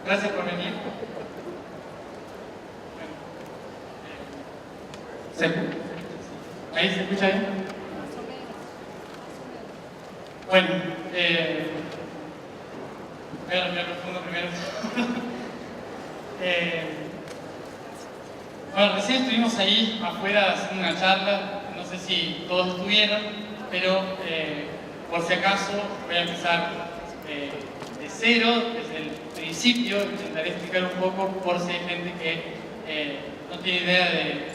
Gracias por venir. ¿Ahí se escucha bien? Bueno, voy a respirar profundo primero. Bueno, recién estuvimos ahí afuera haciendo una charla, no sé si todos estuvieron, pero por si acaso voy a empezar de cero, desde el principio, intentaré explicar un poco por si hay gente que no tiene idea de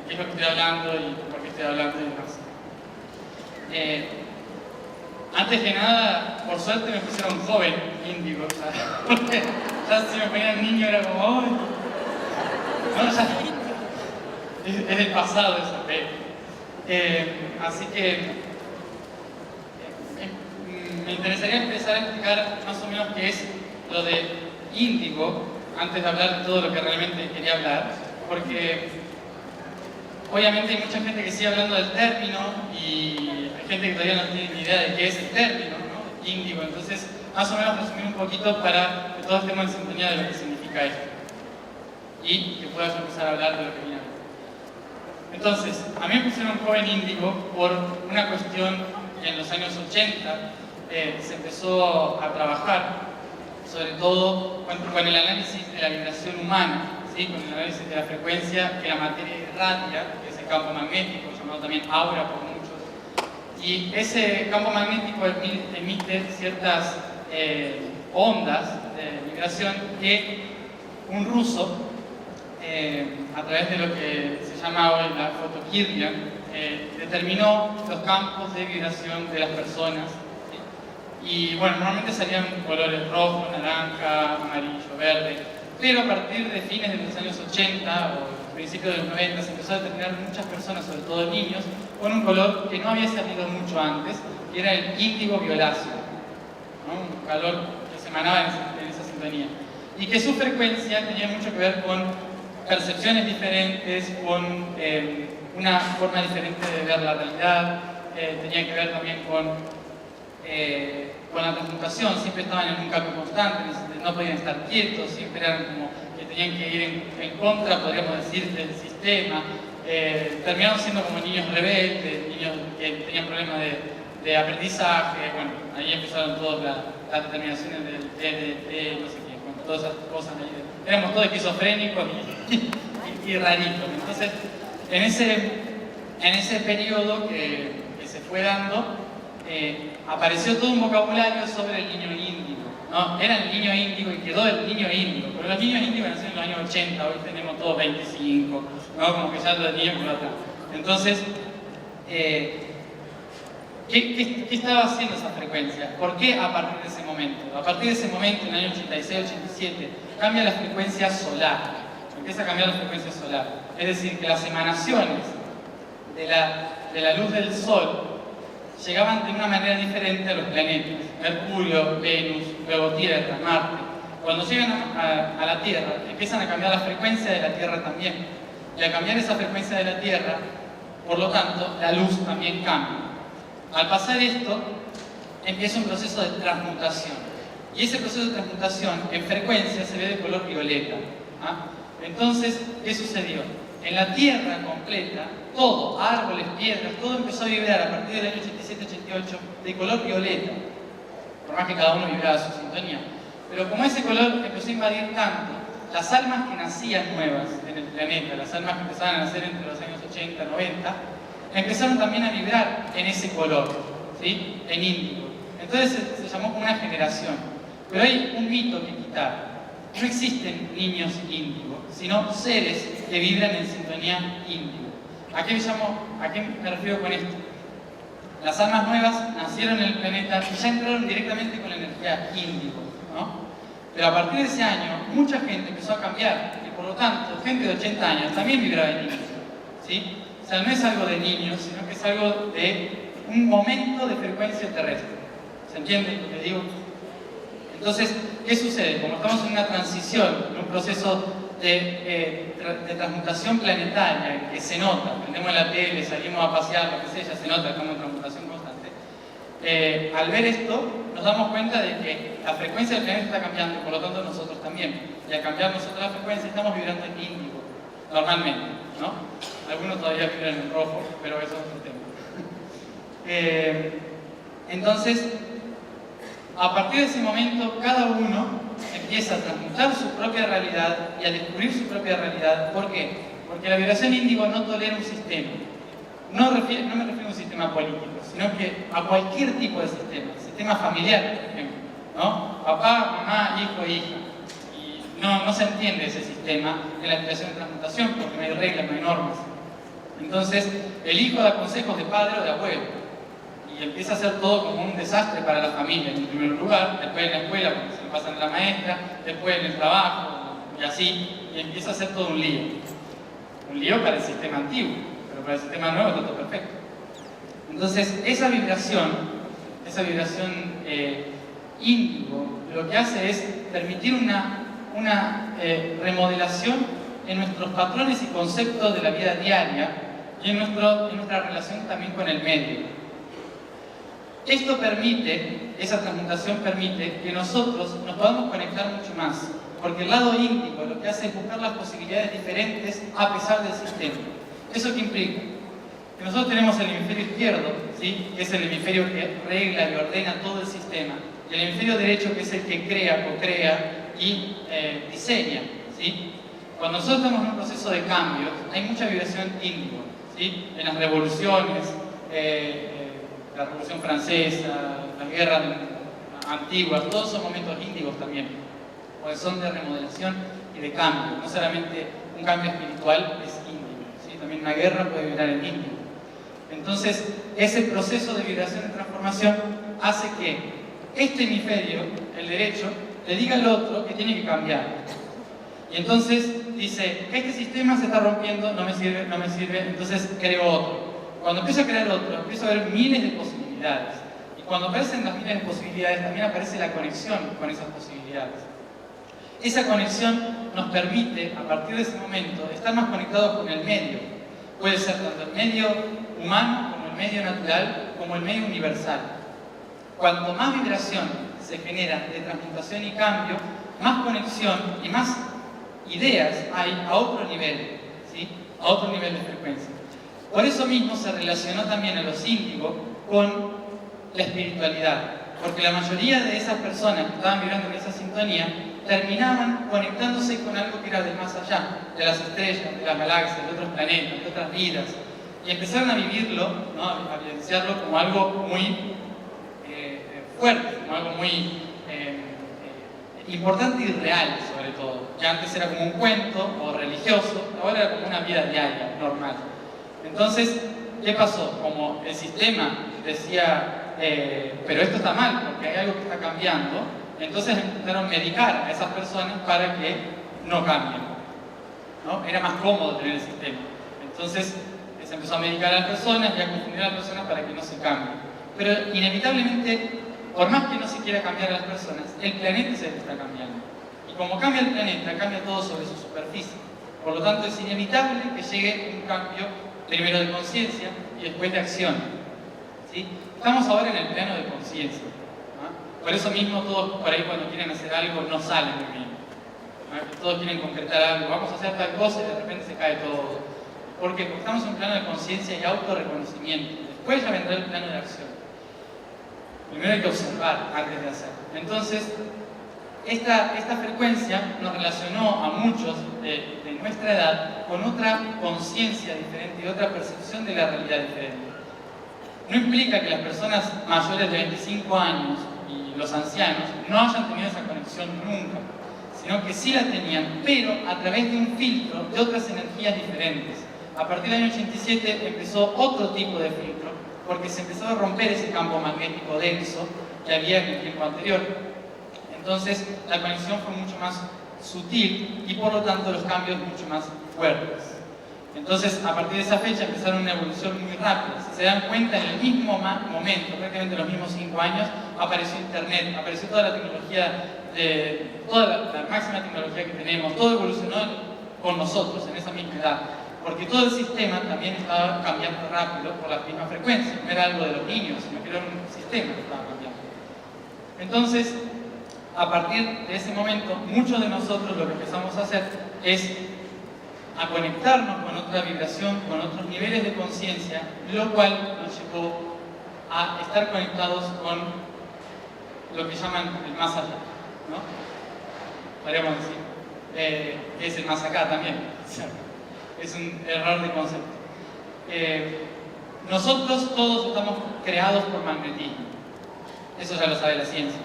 qué es lo que estoy hablando y por qué estoy hablando y demás. Antes que nada, por suerte me pusieron joven índigo, o sea, porque ya si me ponían niño era como, ¡ay! No, ya, es del pasado esa fe. Así que me interesaría empezar a explicar más o menos qué es lo de índigo, antes de hablar de todo lo que realmente quería hablar, porque obviamente hay mucha gente que sigue hablando del término y hay gente que todavía no tiene ni idea de qué es el término, ¿no? Índigo. Entonces, más o menos resumir un poquito para que todos estemos en sintonía de lo que significa esto y que puedas empezar a hablar de lo que viene a ver. Entonces, a mí me pusieron joven índigo por una cuestión que en los años 80 se empezó a trabajar, sobre todo con el análisis de la vibración humana, ¿sí? Con el análisis de la frecuencia que la materia irradia, que es el campo magnético, llamado también aura por muchos. Y ese campo magnético emite ciertas ondas de vibración que un ruso, a través de lo que se llama hoy la fotoquirlia, determinó los campos de vibración de las personas. ¿Sí? Y bueno, normalmente salían colores rojo, naranja, amarillo, verde, pero a partir de fines de los años 80 o principios de los 90 se empezó a determinar muchas personas, sobre todo niños, con un color que no había salido mucho antes, que era el índigo violáceo, ¿no? Un calor que se emanaba en esa sintonía. Y que su frecuencia tenía mucho que ver con percepciones diferentes, con una forma diferente de ver la realidad, tenía que ver también con la transmutación, siempre estaban en un cambio constante, no podían estar quietos, siempre eran como que tenían que ir en contra, podríamos decir, del sistema, terminaron siendo como niños rebeldes, niños que tenían problemas de aprendizaje, bueno, ahí empezaron todas las determinaciones del DDT, no sé qué, bueno, todas esas cosas ahí. Éramos todos esquizofrénicos y raritos. Entonces, en ese periodo que se fue dando, apareció todo un vocabulario sobre el niño índigo, ¿no? Era el niño índigo y quedó el niño índigo, pero los niños índigos nacieron en los años 80, hoy tenemos todos 25, ¿no? Como que ya los niños por atrás. Entonces, ¿qué estaba haciendo esa frecuencia? ¿Por qué a partir de ese momento? A partir de ese momento, en el año 86-87, cambia la frecuencia solar. Empieza a cambiar la frecuencia solar. Es decir, que las emanaciones de la luz del Sol llegaban de una manera diferente a los planetas. Mercurio, Venus, luego Tierra, Marte. Cuando llegan a la Tierra, empiezan a cambiar la frecuencia de la Tierra también. Y al cambiar esa frecuencia de la Tierra, por lo tanto, la luz también cambia. Al pasar esto, empieza un proceso de transmutación. Y ese proceso de transmutación en frecuencia se ve de color violeta. ¿Ah? Entonces, ¿qué sucedió? En la Tierra completa, todo, árboles, piedras, todo empezó a vibrar a partir del año 87-88 de color violeta. Por más que cada uno vibrara su sintonía. Pero como ese color empezó a invadir tanto, las almas que nacían nuevas en el planeta, las almas que empezaban a nacer entre los años 80 y 90, empezaron también a vibrar en ese color, ¿sí? En índigo. Entonces se llamó como una generación. Pero hay un mito que quitar. No existen niños índigo, sino seres que vibran en sintonía índigo. ¿A qué me refiero con esto? Las almas nuevas nacieron en el planeta y ya entraron directamente con la energía índigo, ¿no? Pero a partir de ese año, mucha gente empezó a cambiar y por lo tanto, gente de 80 años también vibraba en índigo, ¿sí? O sea, no es algo de niños, sino que es algo de un momento de frecuencia terrestre. ¿Se entiende lo que digo? Entonces, ¿qué sucede? Como estamos en una transición, en un proceso de transmutación planetaria que se nota, prendemos la tele, salimos a pasear, lo que sea, ya se nota, estamos en transmutación constante. Al ver esto, nos damos cuenta de que la frecuencia del planeta está cambiando y por lo tanto nosotros también. también. Y al cambiar nosotros la frecuencia, estamos vibrando en índigo, normalmente, ¿no? Algunos todavía vibran en rojo, pero eso es otro tema. Entonces, a partir de ese momento, cada uno empieza a transmutar su propia realidad y a descubrir su propia realidad. ¿Por qué? Porque la vibración índigo no tolera un sistema. No me refiero a un sistema político, sino que a cualquier tipo de sistema familiar, por ejemplo, ¿no? Papá, mamá, hijo, hija. Y no se entiende ese sistema en la vibración de transmutación porque no hay reglas, no hay normas. Entonces, el hijo da consejos de padre o de abuelo y empieza a hacer todo como un desastre para la familia, en primer lugar, después en la escuela porque se lo pasan a la maestra, después en el trabajo y así, y empieza a hacer todo un lío. Un lío para el sistema antiguo, pero para el sistema nuevo está todo perfecto. Entonces, esa vibración índigo, lo que hace es permitir una remodelación en nuestros patrones y conceptos de la vida diaria y en nuestra relación también con el medio. Esa transmutación permite que nosotros nos podamos conectar mucho más, porque el lado índigo lo que hace es buscar las posibilidades diferentes a pesar del sistema. ¿Eso qué implica? Que nosotros tenemos el hemisferio izquierdo, ¿sí? Que es el hemisferio que regla y ordena todo el sistema, y el hemisferio derecho, que es el que crea, co-crea y diseña, ¿sí? Cuando nosotros estamos en un proceso de cambio, hay mucha vibración índigo, ¿sí? En las revoluciones, la Revolución Francesa, las guerras antiguas, todos son momentos índigos también, porque son de remodelación y de cambio. No solamente un cambio espiritual es índigo, ¿sí? También una guerra puede vibrar en índigo. Entonces, ese proceso de vibración y transformación hace que este hemisferio, el derecho, le diga al otro que tiene que cambiar. Y entonces dice, este sistema se está rompiendo, no me sirve, entonces creo otro. Cuando empiezo a crear otro, empiezo a ver miles de posibilidades. Y cuando aparecen las miles de posibilidades, también aparece la conexión con esas posibilidades. Esa conexión nos permite, a partir de ese momento, estar más conectados con el medio. Puede ser tanto el medio humano, como el medio natural, como el medio universal. Cuanto más vibración se genera de transmutación y cambio, más conexión y más ideas hay a otro nivel, ¿sí? A otro nivel de frecuencia. Por eso mismo se relacionó también a los índigos con la espiritualidad, porque la mayoría de esas personas que estaban vibrando en esa sintonía terminaban conectándose con algo que era del más allá, de las estrellas, de las galaxias, de otros planetas, de otras vidas, y empezaron a vivirlo, ¿no? A vivenciarlo como algo muy fuerte, como algo muy importante y real, sobre todo. Ya antes era como un cuento o religioso, ahora era como una vida diaria, normal. Entonces, ¿qué pasó? Como el sistema decía, pero esto está mal porque hay algo que está cambiando, entonces intentaron medicar a esas personas para que no cambien, ¿no? Era más cómodo tener el sistema. Entonces, se empezó a medicar a las personas y a confundir a las personas para que no se cambien. Pero inevitablemente, por más que no se quiera cambiar a las personas, el planeta es el que está cambiando. Y como cambia el planeta, cambia todo sobre su superficie. Por lo tanto, es inevitable que llegue un cambio primero de conciencia y después de acción, ¿sí? Estamos ahora en el plano de conciencia, ¿no? Por eso mismo todos por ahí cuando quieren hacer algo no sale muy bien, ¿no? Todos quieren concretar algo, vamos a hacer tal cosa y de repente se cae todo. ¿Por qué? Porque estamos en un plano de conciencia y autorreconocimiento. Después ya vendrá el plano de acción. Primero hay que observar antes de hacer. Entonces, esta frecuencia nos relacionó a muchos de nuestra edad con otra conciencia diferente y otra percepción de la realidad diferente. No implica que las personas mayores de 25 años y los ancianos no hayan tenido esa conexión nunca, sino que sí la tenían, pero a través de un filtro de otras energías diferentes. A partir del año 87 empezó otro tipo de filtro, porque se empezó a romper ese campo magnético denso que había en el tiempo anterior. Entonces la conexión fue mucho más sutil y por lo tanto los cambios mucho más fuertes. Entonces a partir de esa fecha empezaron una evolución muy rápida. Si se dan cuenta, en el mismo momento, prácticamente en los mismos 5 años, apareció Internet, apareció toda la tecnología, toda la máxima tecnología que tenemos, todo evolucionó con nosotros en esa misma edad. Porque todo el sistema también estaba cambiando rápido por la misma frecuencia. No era algo de los niños, sino que era un sistema que estaba cambiando. Entonces, a partir de ese momento, muchos de nosotros lo que empezamos a hacer es a conectarnos con otra vibración, con otros niveles de conciencia, lo cual nos llevó a estar conectados con lo que llaman el más allá, ¿no? Podríamos decir, que es el más acá también. Es un error de concepto. Nosotros todos estamos creados por magnetismo. Eso ya lo sabe la ciencia.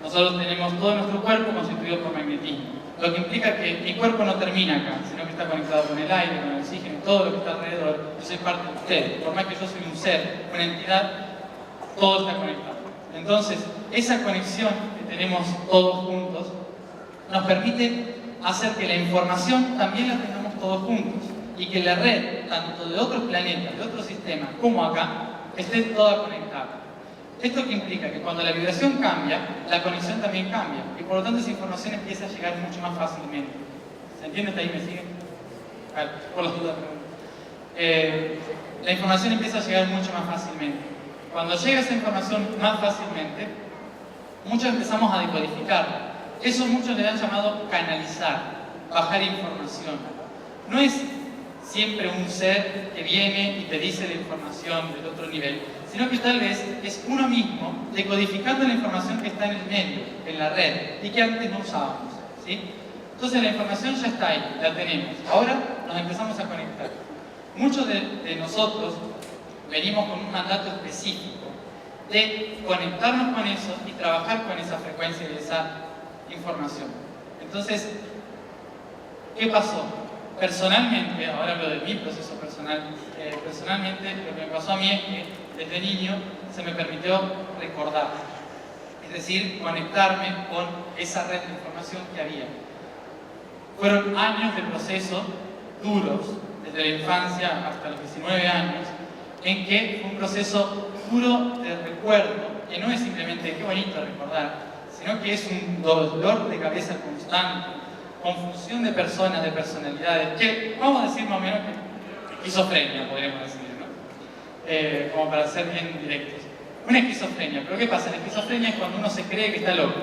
Nosotros tenemos todo nuestro cuerpo constituido por magnetismo. Lo que implica que mi cuerpo no termina acá, sino que está conectado con el aire, con el oxígeno, todo lo que está alrededor. Yo soy parte de ustedes. Por más que yo soy un ser, una entidad, todo está conectado. Entonces, esa conexión que tenemos todos juntos nos permite hacer que la información también la tengamos todos juntos y que la red, tanto de otros planetas, de otros sistemas, como acá, esté toda conectada. ¿Esto qué implica? Que cuando la vibración cambia, la conexión también cambia y por lo tanto esa información empieza a llegar mucho más fácilmente. ¿Se entiende? ¿Hasta ahí me siguen? Vale, por las dudas. La información empieza a llegar mucho más fácilmente. Cuando llega esa información más fácilmente, muchos empezamos a decodificarla. Eso muchos le han llamado canalizar, bajar información. No es siempre un ser que viene y te dice la información del otro nivel, sino que tal vez es uno mismo decodificando la información que está en el medio, en la red, y que antes no usábamos, ¿sí? Entonces la información ya está ahí, la tenemos. Ahora nos empezamos a conectar. Muchos de nosotros venimos con un mandato específico de conectarnos con eso y trabajar con esa frecuencia y esa información. Entonces, ¿qué pasó? Personalmente, ahora hablo de mi proceso personal, personalmente lo que me pasó a mí es que desde niño se me permitió recordar, es decir, conectarme con esa red de información que había. Fueron años de proceso duros, desde la infancia hasta los 19 años, en que fue un proceso puro de recuerdo, que no es simplemente qué bonito recordar, sino que es un dolor de cabeza constante, confusión de personas, de personalidades, que vamos a decir más o menos que esquizofrenia, podríamos decir, ¿no? Como para ser bien directos. Una esquizofrenia, pero ¿qué pasa? La esquizofrenia es cuando uno se cree que está loco.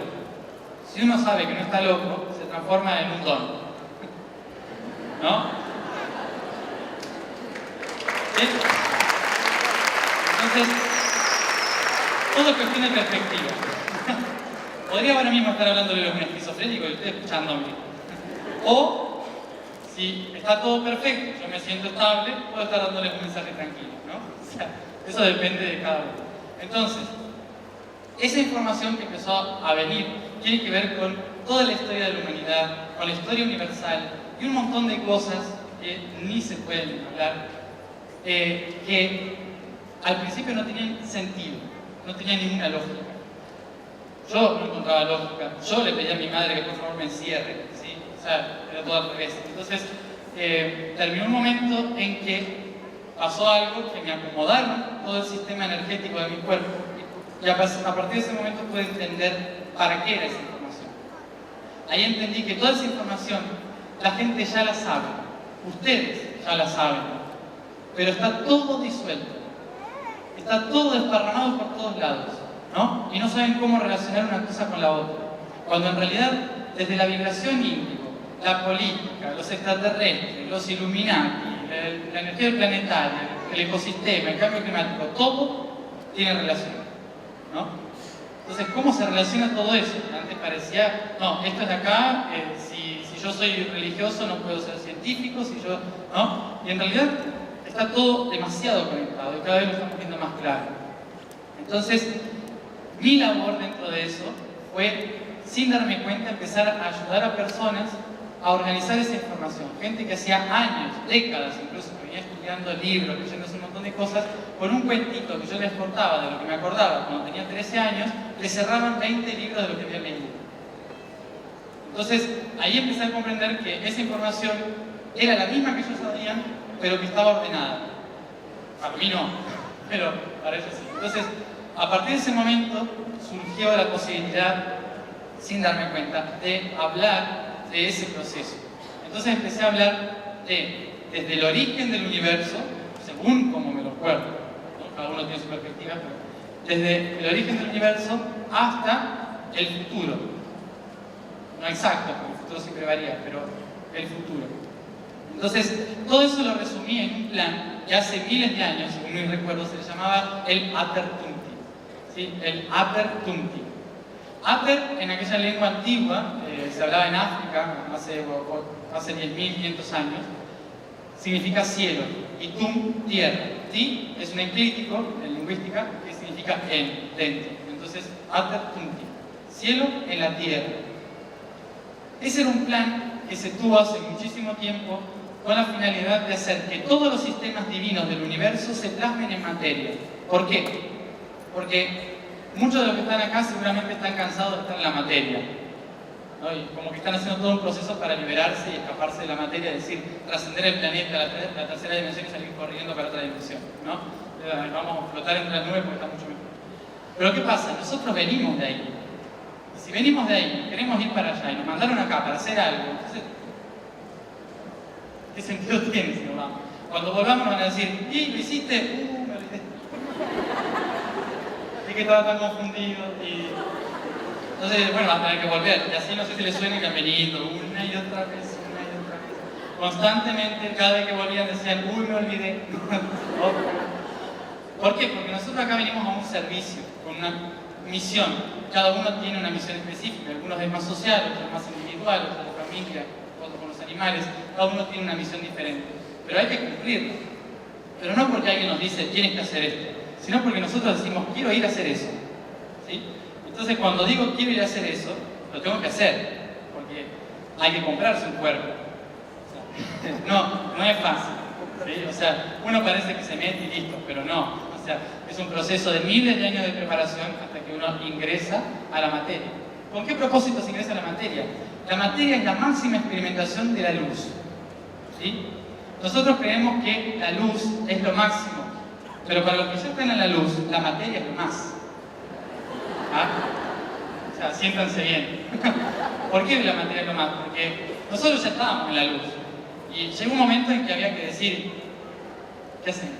Si uno sabe que no está loco, se transforma en un don, ¿no? ¿Sí? Entonces, todo es cuestión de perspectiva. Podría ahora mismo estar hablándole de un esquizofrénico y usted escuchándome. O, si está todo perfecto, yo me siento estable, puedo estar dándoles un mensaje tranquilo, ¿no? O sea, eso depende de cada uno. Entonces, esa información que empezó a venir tiene que ver con toda la historia de la humanidad, con la historia universal y un montón de cosas que ni se pueden hablar, que al principio no tenían sentido, no tenían ninguna lógica. Yo no encontraba lógica, yo le pedí a mi madre que por favor me encierre, ¿sí? O sea, era todo al revés. Entonces, terminó un momento en que pasó algo que me acomodaron todo el sistema energético de mi cuerpo y a partir de ese momento pude entender para qué era esa información. Ahí entendí que toda esa información la gente ya la sabe, ustedes ya la saben, pero está todo disuelto, está todo desparramado por todos lados, ¿no? Y no saben cómo relacionar una cosa con la otra, cuando en realidad desde la vibración índigo, la política, los extraterrestres, los Illuminati, la energía planetaria, el ecosistema, el cambio climático, todo tiene relación, ¿no? Entonces, ¿cómo se relaciona todo eso? Antes parecía, no, esto es de acá, si yo soy religioso no puedo ser científico, si yo, ¿no? Y en realidad está todo demasiado conectado y cada vez lo estamos viendo más claro. Entonces, mi labor dentro de eso fue, sin darme cuenta, empezar a ayudar a personas a organizar esa información. Gente que hacía años, décadas incluso, que venía estudiando libros, leyendo un montón de cosas, con un cuentito que yo les contaba de lo que me acordaba cuando tenía 13 años, les cerraban 20 libros de lo que había leído. Entonces, ahí empecé a comprender que esa información era la misma que ellos sabían, pero que estaba ordenada. Para mí no, pero para ellos sí. Entonces, a partir de ese momento, surgió la posibilidad, sin darme cuenta, de hablar de ese proceso. Entonces empecé a hablar desde el origen del universo, según como me lo acuerdo, ¿no? Cada uno tiene su perspectiva, pero desde el origen del universo hasta el futuro. no exacto, porque el futuro siempre varía, pero el futuro. Entonces, todo eso lo resumí en un plan que hace miles de años, según mi recuerdo, se le llamaba el Ater-Tumti. ¿Sí? El Ater-Tumti. Ater, en aquella lengua antigua, se hablaba en África hace 10.500 años, significa cielo, y tum, tierra. Ti es un enclítico en lingüística que significa en, dentro. Entonces, Ater-Tumti, cielo en la tierra. Ese era un plan que se tuvo hace muchísimo tiempo con la finalidad de hacer que todos los sistemas divinos del universo se plasmen en materia. ¿Por qué? Porque muchos de los que están acá seguramente están cansados de estar en la materia, ¿no? Y como que están haciendo todo un proceso para liberarse y escaparse de la materia, es decir, trascender el planeta, la tercera dimensión y salir corriendo para otra dimensión, ¿no? Vamos a flotar entre las nubes porque está mucho mejor. Pero ¿qué pasa? Nosotros venimos de ahí. Y si venimos de ahí, queremos ir para allá y nos mandaron acá para hacer algo, entonces, ¿qué sentido tiene si nos vamos? Cuando volvamos nos van a decir, ¿y lo hiciste? Me olvidé. Y que estaba tan confundido. Y... entonces, bueno, van a tener que volver. Y así no sé si les suena que han venido una y otra vez, una y otra vez. Constantemente, cada vez que volvían decían, uy, me olvidé. ¿Por qué? Porque nosotros acá venimos a un servicio, con una misión. Cada uno tiene una misión específica. Algunos es más social, otros es más individual, otros de familia, otros con los animales. Cada uno tiene una misión diferente. Pero hay que cumplirla. Pero no porque alguien nos dice, tienes que hacer esto, sino porque nosotros decimos, quiero ir a hacer eso. ¿Sí? Entonces, cuando digo quiero ir a hacer eso, lo tengo que hacer. Porque hay que comprarse un cuerpo. O sea, no es fácil. ¿Sí? O sea, uno parece que se mete y listo, pero no. O sea, es un proceso de miles de años de preparación hasta que uno ingresa a la materia. ¿Con qué propósito se ingresa a la materia? La materia es la máxima experimentación de la luz. ¿Sí? Nosotros creemos que la luz es lo máximo, pero para los que ya están en la luz, la materia es lo más. ¿Ah? O sea, siéntanse bien. ¿Por qué la materia es lo más? Porque nosotros ya estábamos en la luz. Y llegó un momento en que había que decir, ¿qué hacen?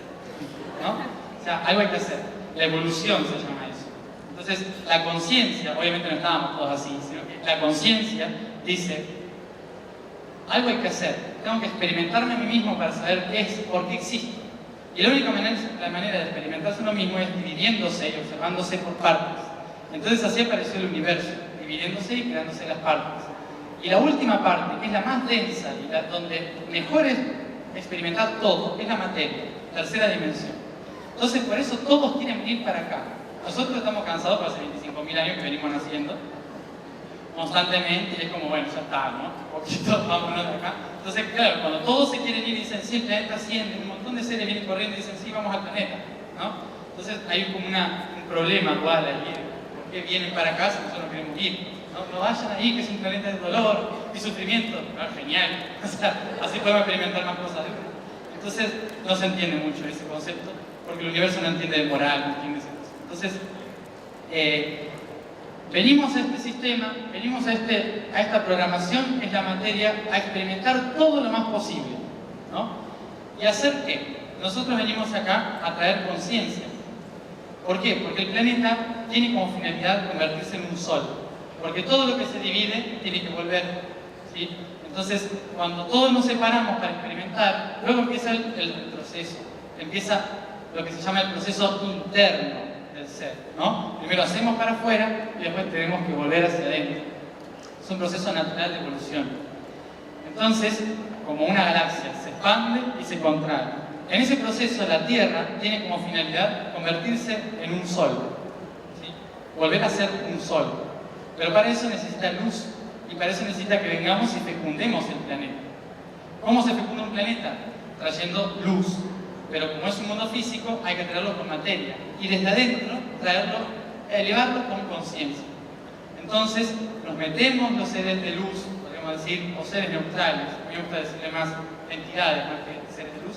¿No? O sea, algo hay que hacer. La evolución se llama eso. Entonces, la conciencia, obviamente no estábamos todos así, sino que la conciencia dice, algo hay que hacer. Tengo que experimentarme a mí mismo para saber qué es, por qué existo. Y la única manera de experimentarse uno mismo es dividiéndose y observándose por partes. Entonces así apareció el universo, dividiéndose y creándose las partes. Y la última parte, que es la más densa y donde mejor es experimentar todo, es la materia, tercera dimensión. Entonces por eso todos quieren venir para acá. Nosotros estamos cansados por hace 25.000 años que venimos naciendo constantemente y es como, bueno, ya está, ¿no? Un poquito, vámonos de acá. Entonces, claro, cuando todos se quieren ir y dicen, sí, el planeta asciende, un montón de seres vienen corriendo y dicen, sí, vamos al planeta, ¿no? Entonces hay como un problema igual ahí, ¿por qué vienen para acá si nosotros queremos ir? No vayan ahí, que es un planeta de dolor y sufrimiento. No, genial, o sea, así podemos experimentar más cosas de uno. Entonces, no se entiende mucho ese concepto, porque el universo no entiende de moral, no entiende ese concepto. Entonces, venimos a este sistema, venimos a esta programación, que es la materia, a experimentar todo lo más posible, ¿no? ¿Y hacer qué? Nosotros venimos acá a traer conciencia. ¿Por qué? Porque el planeta tiene como finalidad convertirse en un sol. Porque todo lo que se divide tiene que volver, ¿sí? Entonces, cuando todos nos separamos para experimentar, luego empieza el proceso. Empieza lo que se llama el proceso interno del ser, ¿no? Primero hacemos para afuera y después tenemos que volver hacia adentro. Es un proceso natural de evolución. Entonces, como una galaxia, se expande y se contrae. En ese proceso, la Tierra tiene como finalidad convertirse en un sol, ¿sí? Volver a ser un sol. Pero para eso necesita luz y para eso necesita que vengamos y fecundemos el planeta. ¿Cómo se fecunda un planeta? Trayendo luz. Pero como es un mundo físico, hay que traerlo con materia. Y desde adentro, elevarlo con conciencia. Entonces, nos metemos los seres de luz, podríamos decir, o seres neutrales, a mí me gusta decirle más entidades, más que seres de luz.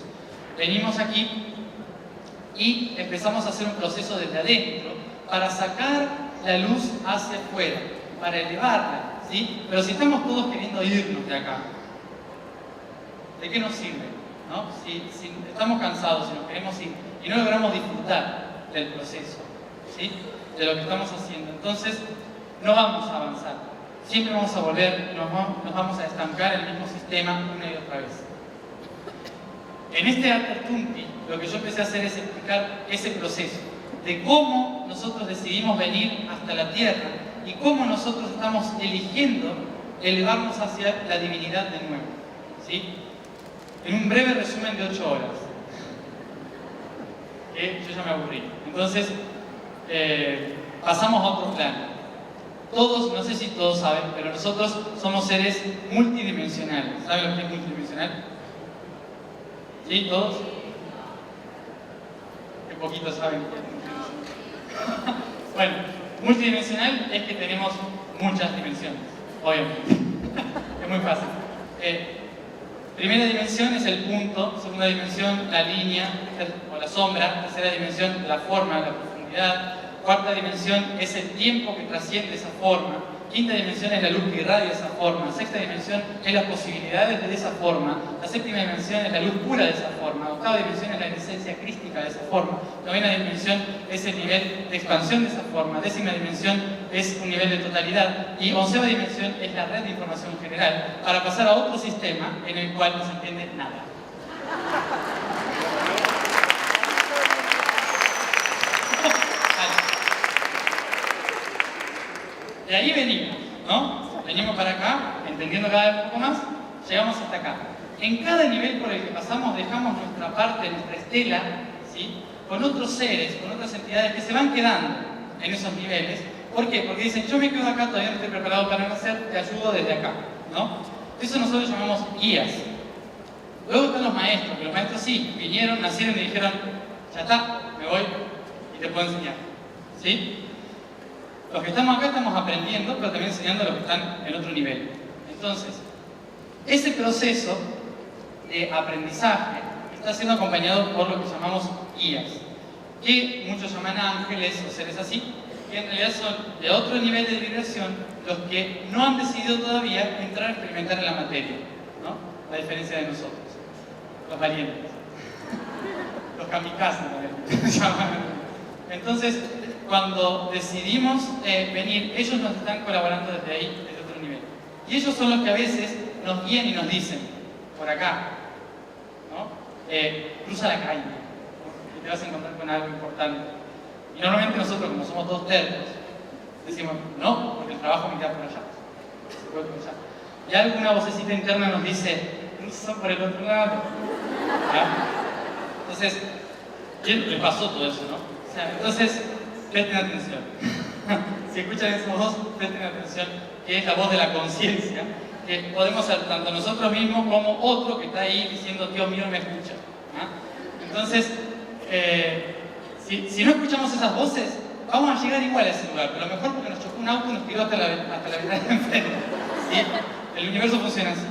Venimos aquí y empezamos a hacer un proceso desde adentro para sacar la luz hacia afuera, para elevarla, ¿sí? Pero si estamos todos queriendo irnos de acá, ¿de qué nos sirve? ¿No? Si estamos cansados, si nos queremos ir y no logramos disfrutar del proceso, ¿sí? De lo que estamos haciendo, entonces no vamos a avanzar. siempre vamos a volver, nos vamos a estancar en el mismo sistema una y otra vez. En este Atertunti, lo que yo empecé a hacer es explicar ese proceso de cómo nosotros decidimos venir hasta la Tierra y cómo nosotros estamos eligiendo elevarnos hacia la divinidad de nuevo, ¿sí? En un breve resumen de 8 horas, que yo ya me aburrí. Entonces, pasamos a otro plano. Todos, no sé si todos saben, pero nosotros somos seres multidimensionales. ¿Saben lo que es multidimensional? ¿Sí? ¿Todos? Qué poquito saben. Bueno, multidimensional es que tenemos muchas dimensiones, obviamente. Es muy fácil. Primera dimensión es el punto, segunda dimensión la línea o la sombra, tercera dimensión la forma, la profundidad, cuarta dimensión es el tiempo que trasciende esa forma, quinta dimensión es la luz que irradia esa forma, sexta dimensión es las posibilidades de esa forma, la séptima dimensión es la luz pura de esa forma, octava dimensión es la esencia crística de esa forma, novena dimensión es el nivel de expansión de esa forma, décima dimensión es un nivel de totalidad y onceava dimensión es la red de información general, para pasar a otro sistema en el cual no se entiende nada. De ahí venimos, ¿no? Venimos para acá, entendiendo cada vez un poco más, llegamos hasta acá. En cada nivel por el que pasamos dejamos nuestra parte, nuestra estela, ¿sí? Con otros seres, con otras entidades que se van quedando en esos niveles. ¿Por qué? Porque dicen, yo me quedo acá, todavía no estoy preparado para nacer, te ayudo desde acá, ¿no? Eso nosotros llamamos guías. Luego están los maestros, que los maestros sí, vinieron, nacieron y dijeron, ya está, me voy y te puedo enseñar, ¿sí? Los que estamos acá estamos aprendiendo, pero también enseñando a los que están en otro nivel. Entonces, ese proceso de aprendizaje está siendo acompañado por lo que llamamos guías, que muchos llaman ángeles o seres así, que en realidad son de otro nivel de vibración los que no han decidido todavía entrar a experimentar en la materia, ¿no? A diferencia de nosotros, los valientes, los kamikazes también. Entonces, cuando decidimos venir, ellos nos están colaborando desde ahí, desde otro nivel. Y ellos son los que a veces nos guían y nos dicen, por acá, ¿no? Cruza la calle, ¿no? Y te vas a encontrar con algo importante. Y normalmente nosotros, como somos todos tercos, decimos, no, porque el trabajo me queda por allá. Se puede cruzar. Y alguna vocecita interna nos dice, cruza por el otro lado. ¿Ya? Entonces, les pasó todo eso, ¿no? O sea, entonces, presten atención. Si escuchan esos dos, presten atención, que es la voz de la conciencia, que podemos ser tanto nosotros mismos como otro que está ahí diciendo, Dios mío, me escucha. ¿Ah? Entonces, si no escuchamos esas voces, vamos a llegar igual a ese lugar, pero mejor porque nos chocó un auto y nos tiró hasta la ventana de enfrente. ¿Sí? El universo funciona así.